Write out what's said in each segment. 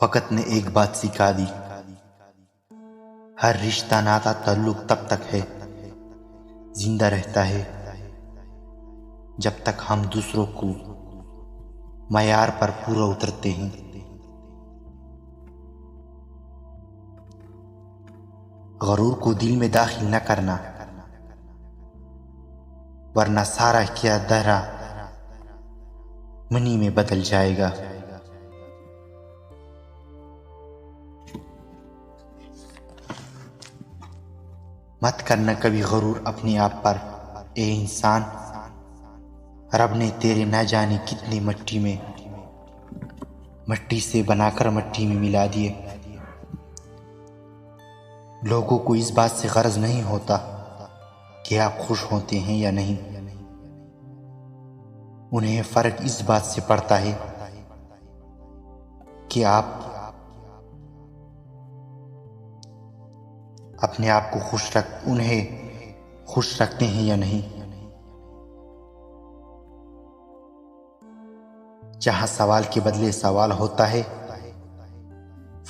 वक़्त ने एक बात सिखा दी, हर रिश्ता नाता ताल्लुक तब तक है, जिंदा रहता है जब तक हम दूसरों को मयार पर पूरा उतरते हैं। गरूर को दिल में दाखिल न करना, वरना सारा किया दहरा मनी में बदल जाएगा। मत करना कभी गरूर अपने आप पर, ए इंसान। रब ने तेरे न जाने कितने मट्टी से बनाकर मट्टी में मिला दिए। लोगों को इस बात से गरज नहीं होता कि आप खुश होते हैं या नहीं। उन्हें फर्क इस बात से पड़ता है कि आप अपने आप को उन्हें खुश रखते हैं या नहीं। जहां सवाल के बदले सवाल होता है,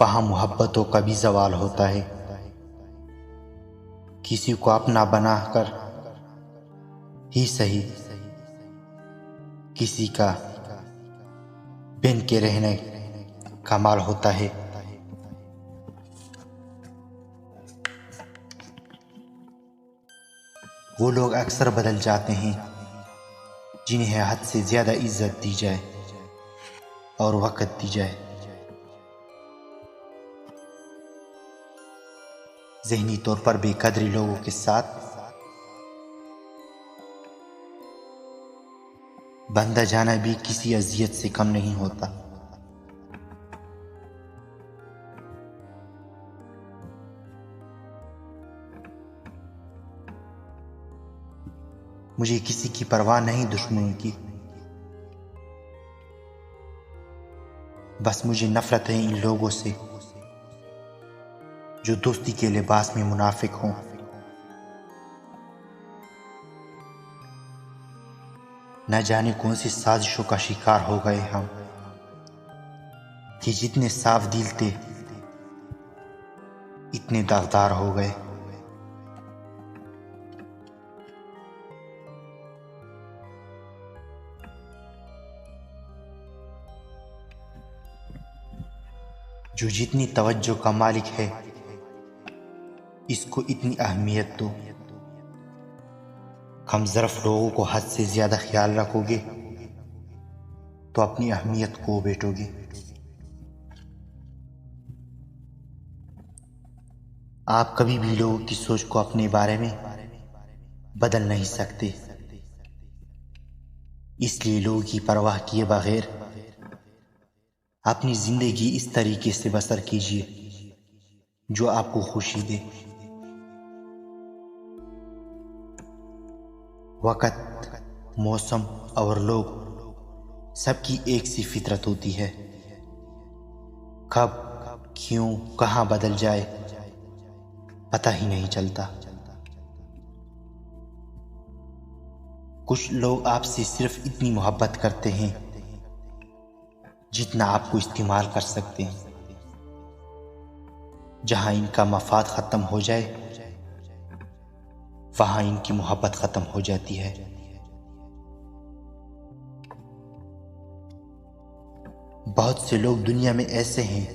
वहां मोहब्बतों का भी सवाल होता है। किसी को अपना बनाकर ही सही, किसी का बन के रहने का माल होता है। वो लोग अक्सर बदल जाते हैं जिन्हें हद से ज्यादा इज्जत दी जाए और वक़्त दी जाए। ज़हनी तौर पर बेकदरी लोगों के साथ बंदा जाना भी किसी अजियत से कम नहीं होता। मुझे किसी की परवाह नहीं दुश्मनों की, बस मुझे नफरत है इन लोगों से जो दोस्ती के लिबास में मुनाफिक हों। न जाने कौन सी साजिशों का शिकार हो गए हम कि जितने साफ दिल थे इतने दागदार हो गए। जो जितनी तवज्जो का मालिक है, इसको इतनी अहमियत दो। कम ज़रफ़ लोगों को हद से ज्यादा ख्याल रखोगे तो अपनी अहमियत को बेटोगे। आप कभी भी लोगों की सोच को अपने बारे में बदल नहीं सकते, इसलिए लोगों की परवाह किए बगैर अपनी जिंदगी इस तरीके से बसर कीजिए जो आपको खुशी दे। वक़्त, मौसम और लोग सबकी एक सी फितरत होती है। कब, क्यों, कहां बदल जाए पता ही नहीं चलता। कुछ लोग आपसे सिर्फ इतनी मोहब्बत करते हैं जितना आपको इस्तेमाल कर सकते हैं। जहां इनका मफाद खत्म हो जाए, वहां इनकी मोहब्बत खत्म हो जाती है। बहुत से लोग दुनिया में ऐसे हैं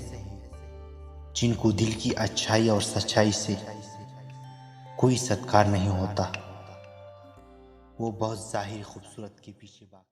जिनको दिल की अच्छाई और सच्चाई से कोई सत्कार नहीं होता। वो बहुत जाहिर खूबसूरत के पीछे भागते हैं।